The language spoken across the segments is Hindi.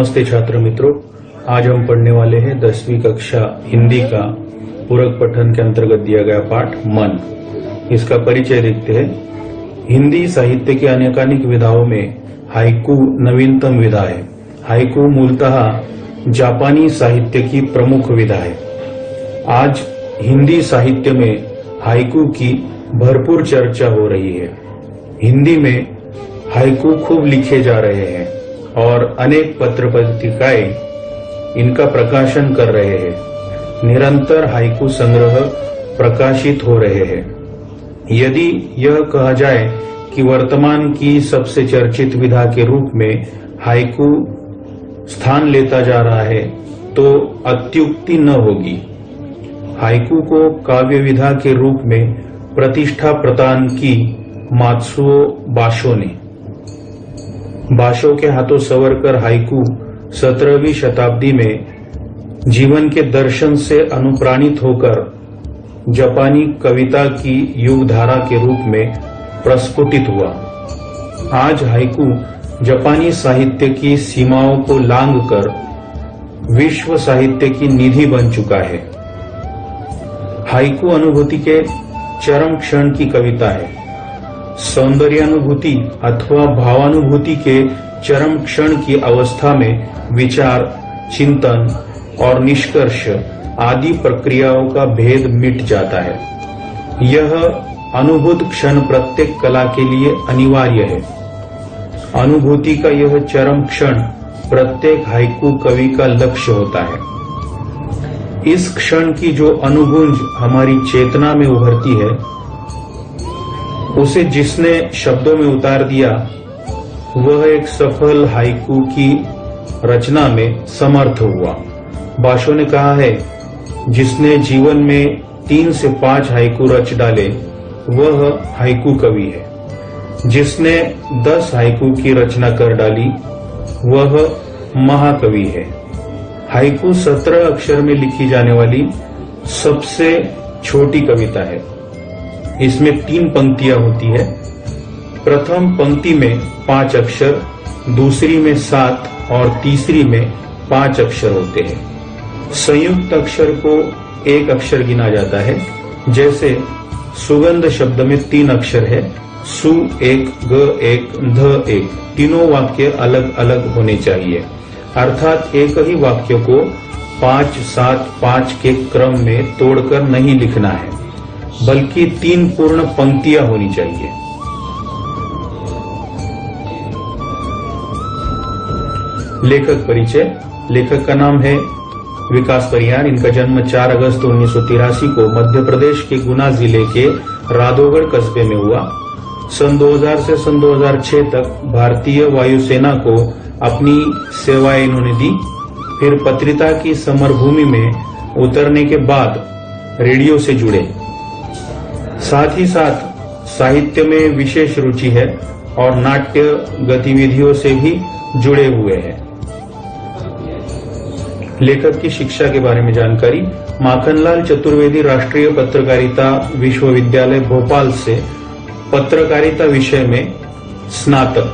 नमस्ते छात्र मित्रों, आज हम पढ़ने वाले हैं 10वीं कक्षा हिंदी का पूरक पठन के अंतर्गत दिया गया पाठ मन। इसका परिचय देखते हैं। हिंदी साहित्य की अनेकानेक विधाओं में हाइकू नवीनतम विधा है। हाइकू मूलतः जापानी साहित्य की प्रमुख विधा है। आज हिंदी साहित्य में हाइकू की भरपूर चर्चा हो रही है। हिंदी में हाइकू खूब लिखे जा रहे हैं और अनेक पत्र पत्रिकाएं इनका प्रकाशन कर रहे हैं। निरंतर हाइकू संग्रह प्रकाशित हो रहे हैं। यदि यह कहा जाए कि वर्तमान की सबसे चर्चित विधा के रूप में हाइकू स्थान लेता जा रहा है तो अत्युक्ति न होगी। हाइकू को काव्य विधा के रूप में प्रतिष्ठा प्रदान की मात्सुओ बाशो ने। बाशो के हाथों संवरकर हाइकू 17वीं शताब्दी में जीवन के दर्शन से अनुप्राणित होकर जापानी कविता की युगधारा के रूप में प्रस्फुटित हुआ। आज हाइकू जापानी साहित्य की सीमाओं को लांघकर विश्व साहित्य की निधि बन चुका है। हाइकू अनुभूति के चरम क्षण की कविता है। सौंदर्यानुभूति अथवा भावानुभूति के चरम क्षण की अवस्था में विचार, चिंतन और निष्कर्ष आदि प्रक्रियाओं का भेद मिट जाता है। यह अनुभूत क्षण प्रत्येक कला के लिए अनिवार्य है। अनुभूति का यह चरम क्षण प्रत्येक हाइकू कवि का लक्ष्य होता है। इस क्षण की जो अनुभूंज हमारी चेतना में उभरती है, उसे जिसने शब्दों में उतार दिया वह एक सफल हाइकू की रचना में समर्थ हुआ। बाशो ने कहा है, जिसने जीवन में 3 से 5 हाइकू रच डाले वह हाइकू कवि है। जिसने 10 हाइकू की रचना कर डाली वह महाकवि है। हाइकू 17 अक्षर में लिखी जाने वाली सबसे छोटी कविता है। इसमें 3 पंक्तियां होती है। प्रथम पंक्ति में 5 अक्षर, दूसरी में 7 और तीसरी में 5 अक्षर होते हैं। संयुक्त अक्षर को 1 अक्षर गिना जाता है। जैसे सुगंध शब्द में 3 अक्षर है, सु 1, ग 1, ध 1। तीनों वाक्य अलग अलग होने चाहिए, अर्थात एक ही वाक्य को 5, 7, 5 के क्रम में तोड़कर नहीं लिखना है, बल्कि 3 पूर्ण पंक्तियां होनी चाहिए। लेखक परिचय। लेखक का नाम है विकास परियार। इनका जन्म 4 अगस्त 1983 को मध्य प्रदेश के गुना जिले के राधोगढ़ कस्बे में हुआ। सन 2000 से सन 2006 तक भारतीय वायुसेना को अपनी सेवाएं इन्होंने दी। फिर पत्रिका की समरभूमि में उतरने के बाद रेडियो से जुड़े। साथ ही साथ साहित्य में विशेष रुचि है और नाट्य गतिविधियों से भी जुड़े हुए हैं। लेखक की शिक्षा के बारे में जानकारी। माखनलाल चतुर्वेदी राष्ट्रीय पत्रकारिता विश्वविद्यालय भोपाल से पत्रकारिता विषय में स्नातक।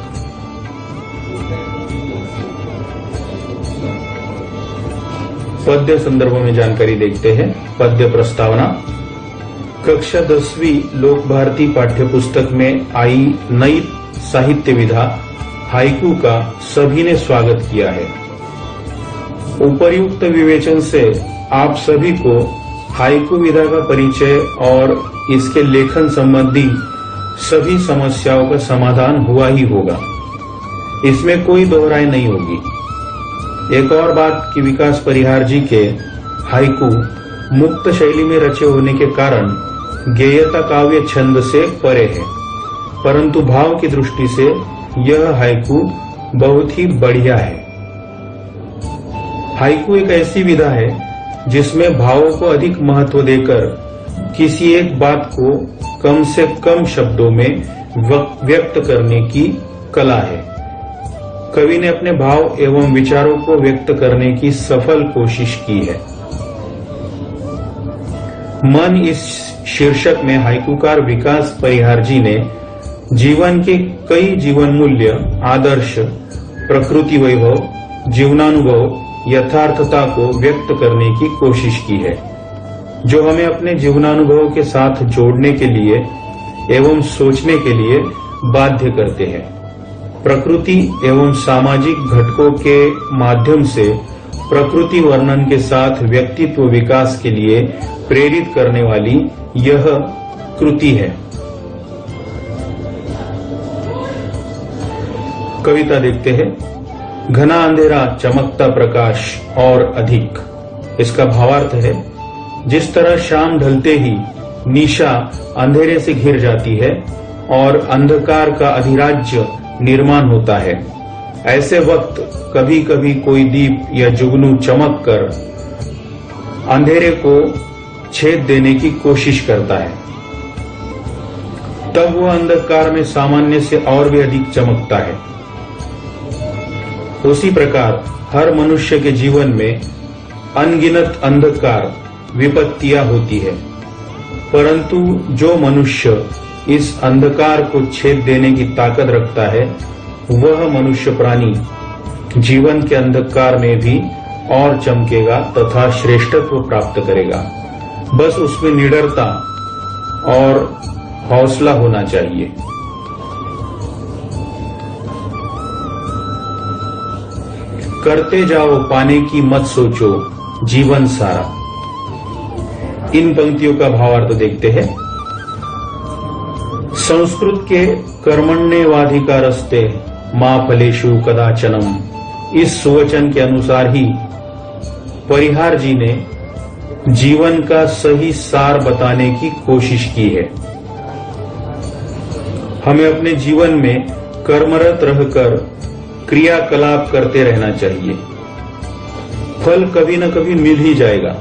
पद्य संदर्भ में जानकारी देखते हैं। पद्य प्रस्तावना। कक्षा 10वीं लोक भारती पाठ्यपुस्तक में आई नई साहित्य विधा हाइकू का सभी ने स्वागत किया है। उपर्युक्त विवेचन से आप सभी को हाइकू विधा का परिचय और इसके लेखन संबंधी सभी समस्याओं का समाधान हुआ ही होगा। इसमें कोई दोहराई नहीं होगी। एक और बात कि विकास परिहार जी के हाइकू मुक्त शैली में रचे होने के कारण गेयता काव्य छंद से परे है, परंतु भाव की दृष्टि से यह हाइकू बहुत ही बढ़िया है। हाइकू एक ऐसी विधा है जिसमें भावों को अधिक महत्व देकर किसी एक बात को कम से कम शब्दों में व्यक्त करने की कला है। कवि ने अपने भाव एवं विचारों को व्यक्त करने की सफल कोशिश की है। मन इस शीर्षक में हाइकूकार विकास परिहार जी ने जीवन के कई जीवन मूल्य, आदर्श, प्रकृति वैभव जीवनानुभव यथार्थता को व्यक्त करने की कोशिश की है, जो हमें अपने जीवनानुभव के साथ जोड़ने के लिए एवं सोचने के लिए बाध्य करते हैं। प्रकृति एवं सामाजिक घटकों के माध्यम से प्रकृति वर्णन के साथ व्यक्तित्व विकास के लिए प्रेरित करने वाली यह कृति है। कविता देखते हैं। घना अंधेरा चमकता प्रकाश और अधिक। इसका भावार्थ है, जिस तरह शाम ढलते ही निशा अंधेरे से घिर जाती है और अंधकार का अधिराज्य निर्माण होता है, ऐसे वक्त कभी कभी कोई दीप या जुगनू चमक कर अंधेरे को छेद देने की कोशिश करता है। तब वह अंधकार में सामान्य से और भी अधिक चमकता है। उसी प्रकार हर मनुष्य के जीवन में अनगिनत अंधकार विपत्तियां होती है, परंतु जो मनुष्य इस अंधकार को छेद देने की ताकत रखता है, वह मनुष्य प्राणी जीवन के अंधकार में भी और चमकेगा तथा श्रेष्ठत्व प्राप्त करेगा। बस उसमें निडरता और हौसला होना चाहिए। करते जाओ पाने की मत सोचो जीवन सारा। इन पंक्तियों का भावार्थ देखते हैं। संस्कृत के कर्मण्येवाधिकारस्ते मा फलेषु कदाचनम, इस सुवचन के अनुसार ही परिहार जी ने जीवन का सही सार बताने की कोशिश की है। हमें अपने जीवन में कर्मरत रहकर क्रियाकलाप करते रहना चाहिए। फल कभी न कभी मिल ही जाएगा।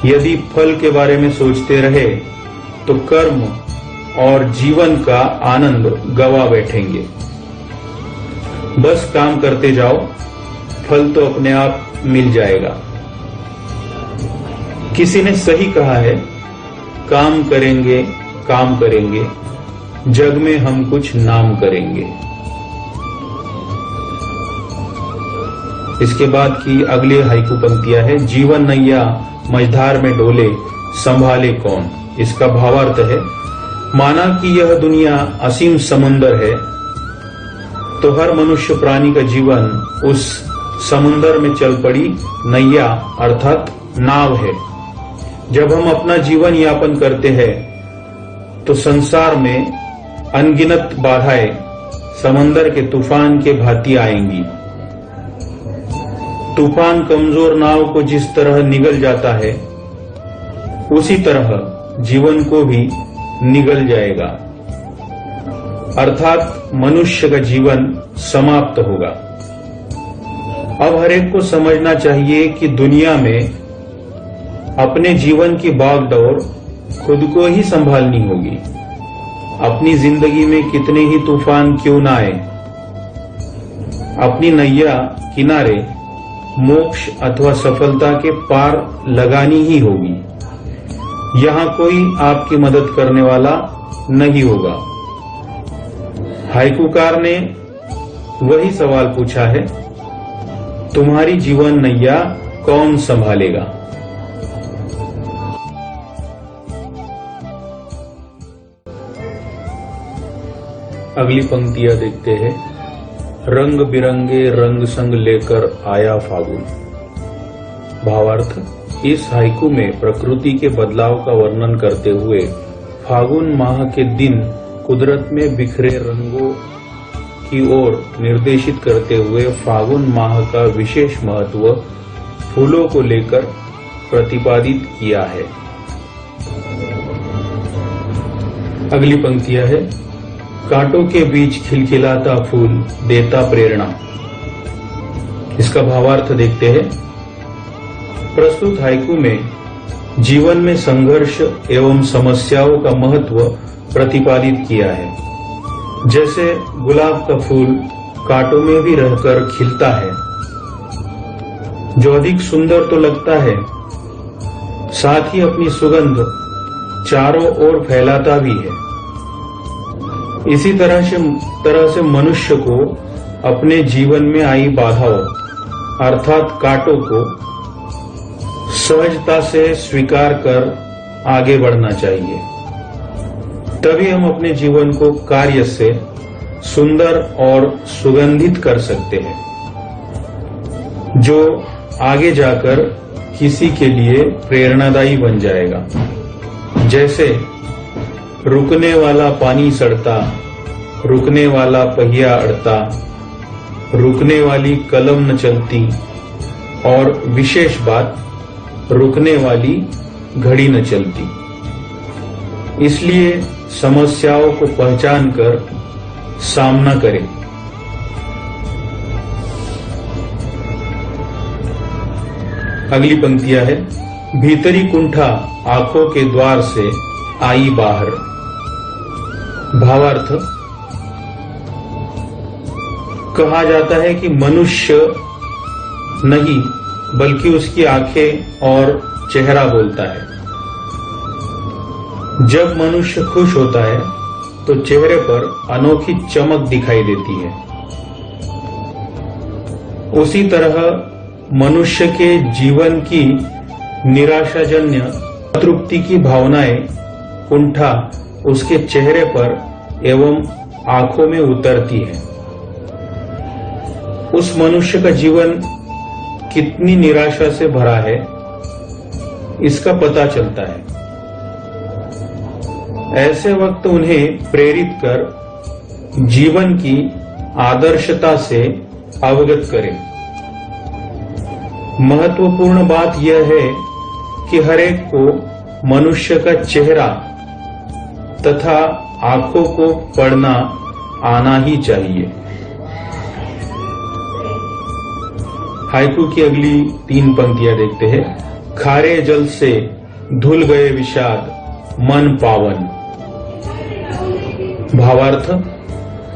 यदि फल के बारे में सोचते रहे तो कर्म और जीवन का आनंद गवा बैठेंगे। बस काम करते जाओ, फल तो अपने आप मिल जाएगा। किसी ने सही कहा है, काम करेंगे, जग में हम कुछ नाम करेंगे। इसके बाद की अगली हाइकू पंक्तियां है। जीवन नैया मझधार में डोले, संभाले कौन। इसका भावार्थ है, माना कि यह दुनिया असीम समुंदर है, तो हर मनुष्य प्राणी का जीवन उस समुंदर में चल पड़ी नैया अर्थात नाव है। जब हम अपना जीवन यापन करते हैं तो संसार में अनगिनत बाधाएं समंदर के तूफान के भांति आएंगी। तूफान कमजोर नाव को जिस तरह निगल जाता है, उसी तरह जीवन को भी निगल जाएगा, अर्थात मनुष्य का जीवन समाप्त होगा। अब हर एक को समझना चाहिए कि दुनिया में अपने जीवन की भागदौड़ खुद को ही संभालनी होगी। अपनी जिंदगी में कितने ही तूफान क्यों न आए, अपनी नैया किनारे मोक्ष अथवा सफलता के पार लगानी ही होगी। यहाँ कोई आपकी मदद करने वाला नहीं होगा। हाइकूकार ने वही सवाल पूछा है, तुम्हारी जीवन नैया कौन संभालेगा। अगली पंक्तियां देखते हैं। रंग बिरंगे रंग संग लेकर आया फागुन। भावार्थ, इस हाइकू में प्रकृति के बदलाव का वर्णन करते हुए फागुन माह के दिन कुदरत में बिखरे रंगों की ओर निर्देशित करते हुए फागुन माह का विशेष महत्व फूलों को लेकर प्रतिपादित किया है। अगली पंक्तियां है। कांटों के बीच खिलखिलाता फूल देता प्रेरणा। इसका भावार्थ देखते हैं। प्रस्तुत हाइकू में जीवन में संघर्ष एवं समस्याओं का महत्व प्रतिपादित किया है। जैसे गुलाब का फूल कांटों में भी रहकर खिलता है, जो अधिक सुंदर तो लगता है, साथ ही अपनी सुगंध चारों ओर फैलाता भी है। इसी तरह से मनुष्य को अपने जीवन में आई बाधाओं अर्थात कांटों को सहजता से स्वीकार कर आगे बढ़ना चाहिए। तभी हम अपने जीवन को कार्य से सुंदर और सुगंधित कर सकते हैं, जो आगे जाकर किसी के लिए प्रेरणादायी बन जाएगा। जैसे रुकने वाला पानी सड़ता, रुकने वाला पहिया अड़ता, रुकने वाली कलम न चलती और विशेष बात रुकने वाली घड़ी न चलती। इसलिए समस्याओं को पहचान कर सामना करें। अगली पंक्तियां है, भीतरी कुंठा आंखों के द्वार से आई बाहर। भावार्थ, कहा जाता है कि मनुष्य नहीं बल्कि उसकी आंखें और चेहरा बोलता है। जब मनुष्य खुश होता है तो चेहरे पर अनोखी चमक दिखाई देती है। उसी तरह मनुष्य के जीवन की निराशाजन्य अतृप्ति की भावनाएं कुंठा उसके चेहरे पर एवं आंखों में उतरती है। उस मनुष्य का जीवन कितनी निराशा से भरा है इसका पता चलता है। ऐसे वक्त उन्हें प्रेरित कर जीवन की आदर्शता से अवगत करें। महत्वपूर्ण बात यह है कि हर एक को मनुष्य का चेहरा तथा आंखों को पढ़ना आना ही चाहिए। हाइकू की अगली 3 पंक्तियां देखते हैं। खारे जल से धुल गए विषाद, मन पावन। भावार्थ,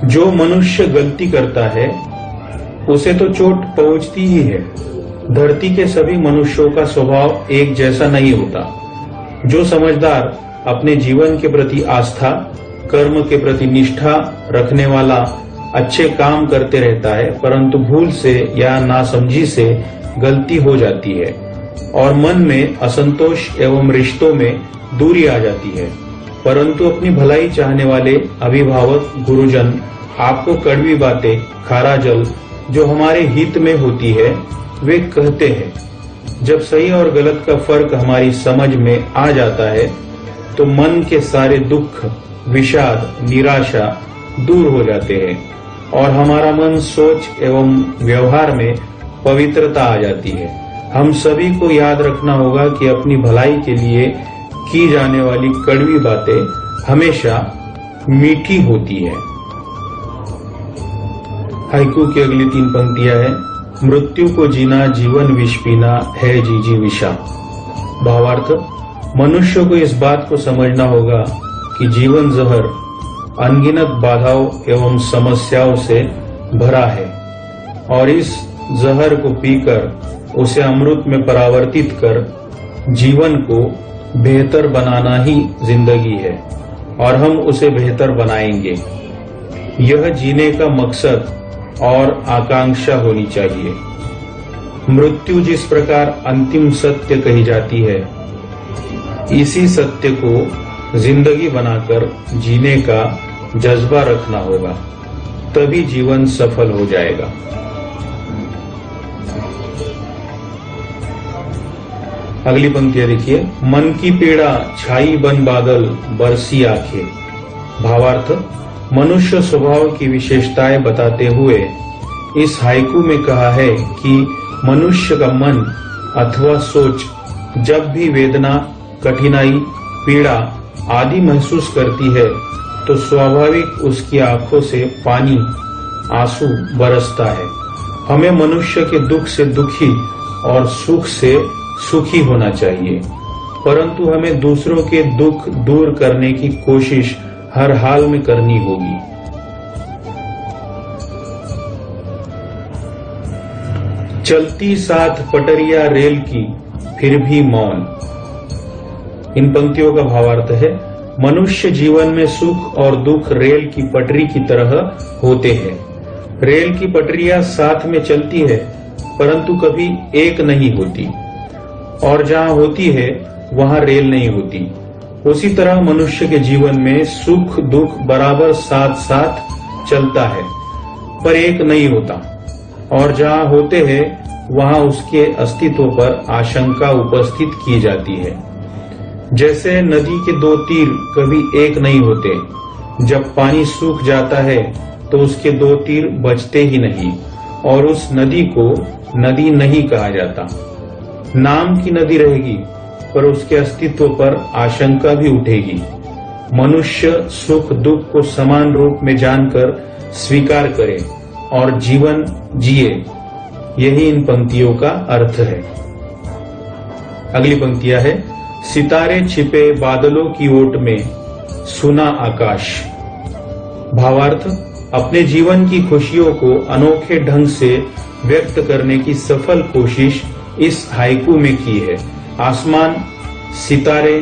जो मनुष्य गलती करता है उसे तो चोट पहुंचती ही है। धरती के सभी मनुष्यों का स्वभाव एक जैसा नहीं होता। जो समझदार अपने जीवन के प्रति आस्था, कर्म के प्रति निष्ठा रखने वाला अच्छे काम करते रहता है, परंतु भूल से या नासमझी से गलती हो जाती है और मन में असंतोष एवं रिश्तों में दूरी आ जाती है, परंतु अपनी भलाई चाहने वाले अभिभावक गुरुजन आपको कड़वी बातें, खारा जल जो हमारे हित में होती है वे कहते हैं। जब सही और गलत का फर्क हमारी समझ में आ जाता है तो मन के सारे दुख, विषाद, निराशा दूर हो जाते हैं और हमारा मन, सोच एवं व्यवहार में पवित्रता आ जाती है। हम सभी को याद रखना होगा कि अपनी भलाई के लिए की जाने वाली कड़वी बातें हमेशा मीठी होती है। हाइकू की अगली 3 पंक्तियां हैं। मृत्यु को जीना जीवन विष पीना है जीजी विषा। भावार्थ, मनुष्य को इस बात को समझना होगा कि जीवन जहर अनगिनत बाधाओं एवं समस्याओं से भरा है और इस जहर को पीकर उसे अमृत में परावर्तित कर जीवन को बेहतर बनाना ही जिंदगी है और हम उसे बेहतर बनाएंगे। यह जीने का मकसद और आकांक्षा होनी चाहिए। मृत्यु जिस प्रकार अंतिम सत्य कही जाती है, इसी सत्य को जिंदगी बनाकर जीने का जज्बा रखना होगा, तभी जीवन सफल हो जाएगा। अगली पंक्तियां देखिए। मन की पीड़ा छाई बन बादल, बरसी आंखें। भावार्थ, मनुष्य स्वभाव की विशेषताएं बताते हुए इस हाइकू में कहा है कि मनुष्य का मन अथवा सोच जब भी वेदना, कठिनाई, पीड़ा आदि महसूस करती है तो स्वाभाविक उसकी आंखों से पानी, आंसू बरसता है। हमें मनुष्य के दुख से दुखी और सुख से सुखी होना चाहिए, परंतु हमें दूसरों के दुख दूर करने की कोशिश हर हाल में करनी होगी। चलती साथ पटरिया रेल की फिर भी मौन। इन पंक्तियों का भावार्थ है, मनुष्य जीवन में सुख और दुख रेल की पटरी की तरह होते हैं। रेल की पटरियां साथ में चलती है परंतु कभी एक नहीं होती, और जहां होती है वहां रेल नहीं होती। उसी तरह मनुष्य के जीवन में सुख दुख बराबर साथ साथ चलता है पर एक नहीं होता, और जहां होते हैं वहां उसके अस्तित्व पर आशंका उपस्थित की जाती है। जैसे नदी के दो तीर कभी एक नहीं होते, जब पानी सूख जाता है तो उसके दो तीर बचते ही नहीं और उस नदी को नदी नहीं कहा जाता। नाम की नदी रहेगी पर उसके अस्तित्व पर आशंका भी उठेगी। मनुष्य सुख दुख को समान रूप में जानकर स्वीकार करे और जीवन जिए, यही इन पंक्तियों का अर्थ है। अगली पंक्तियां है, सितारे छिपे बादलों की ओट में सुना आकाश। भावार्थ, अपने जीवन की खुशियों को अनोखे ढंग से व्यक्त करने की सफल कोशिश इस हाइकू में की है। आसमान, सितारे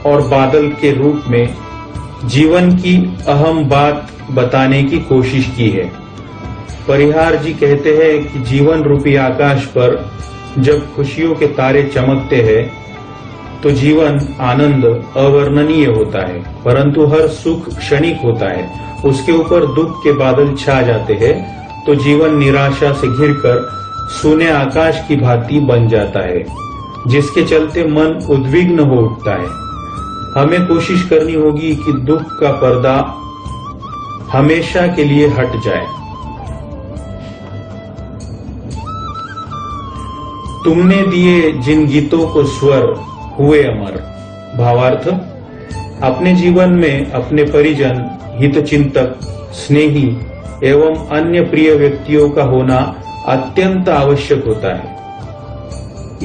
और बादल के रूप में जीवन की अहम बात बताने की कोशिश की है। परिहार जी कहते हैं कि जीवन रूपी आकाश पर जब खुशियों के तारे चमकते हैं तो जीवन आनंद अवर्णनीय होता है, परंतु हर सुख क्षणिक होता है। उसके ऊपर दुख के बादल छा जाते हैं तो जीवन निराशा से घिरकर सूने आकाश की भांति बन जाता है, जिसके चलते मन उद्विग्न हो उठता है। हमें कोशिश करनी होगी कि दुख का पर्दा हमेशा के लिए हट जाए। तुमने दिए जिन गीतों को स्वर हुए अमर। भावार्थ, अपने जीवन में अपने परिजन, हितचिंतक, स्नेही एवं अन्य प्रिय व्यक्तियों का होना अत्यंत आवश्यक होता है।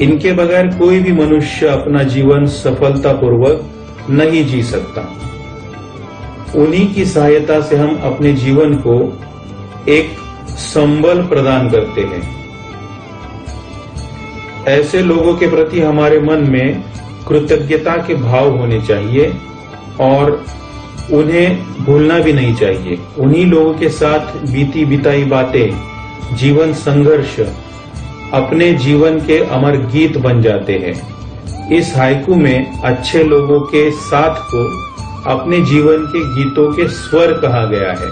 इनके बगैर कोई भी मनुष्य अपना जीवन सफलतापूर्वक नहीं जी सकता। उन्हीं की सहायता से हम अपने जीवन को एक संबल प्रदान करते हैं। ऐसे लोगों के प्रति हमारे मन में कृतज्ञता के भाव होने चाहिए और उन्हें भूलना भी नहीं चाहिए। उन्हीं लोगों के साथ बीती बिताई बातें, जीवन संघर्ष अपने जीवन के अमर गीत बन जाते हैं। इस हाइकू में अच्छे लोगों के साथ को अपने जीवन के गीतों के स्वर कहा गया है।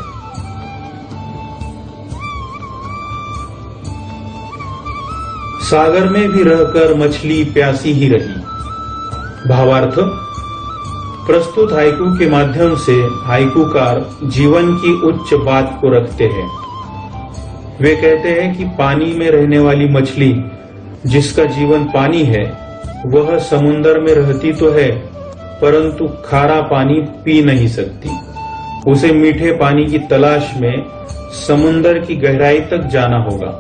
सागर में भी रहकर मछली प्यासी ही रही। भावार्थ, प्रस्तुत हाइकू के माध्यम से हाइकूकार जीवन की उच्च बात को रखते हैं। वे कहते हैं कि पानी में रहने वाली मछली, जिसका जीवन पानी है, वह समुद्र में रहती तो है परंतु खारा पानी पी नहीं सकती। उसे मीठे पानी की तलाश में समुद्र की गहराई तक जाना होगा।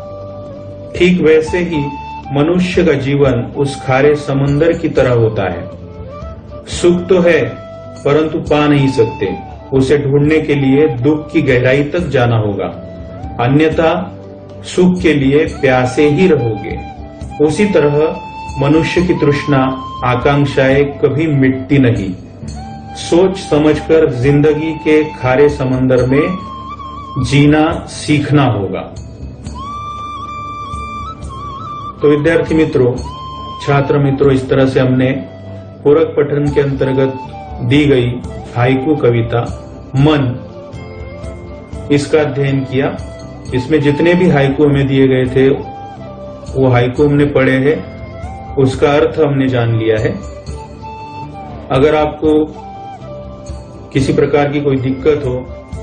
ठीक वैसे ही मनुष्य का जीवन उस खारे समुद्र की तरह होता है। सुख तो है परंतु पा नहीं सकते। उसे ढूंढने के लिए दुख की गहराई तक जाना होगा, अन्यथा सुख के लिए प्यासे ही रहोगे। उसी तरह मनुष्य की तृष्णा, आकांक्षाएं कभी मिटती नहीं। सोच समझकर जिंदगी के खारे समंदर में जीना सीखना होगा। तो विद्यार्थी मित्रों, छात्र मित्रों, इस तरह से हमने पूरक पठन के अंतर्गत दी गई हाइकू कविता मन, इसका अध्ययन किया। इसमें जितने भी हाइकू हमें दिए गए थे वो हाइकू हमने पढ़े हैं, उसका अर्थ हमने जान लिया है। अगर आपको किसी प्रकार की कोई दिक्कत हो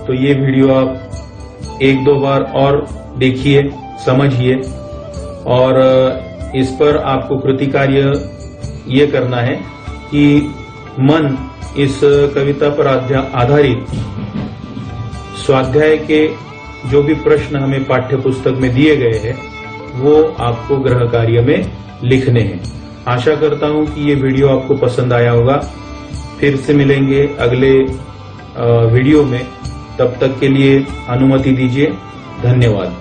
तो ये वीडियो आप एक दो बार और देखिए, समझिए, और इस पर आपको कृति कार्य ये करना है कि मन, इस कविता पर आधारित स्वाध्याय के जो भी प्रश्न हमें पाठ्य पुस्तक में दिए गए हैं वो आपको गृह कार्य में लिखने हैं। आशा करता हूं कि ये वीडियो आपको पसंद आया होगा। फिर से मिलेंगे अगले वीडियो में, तब तक के लिए अनुमति दीजिए। धन्यवाद।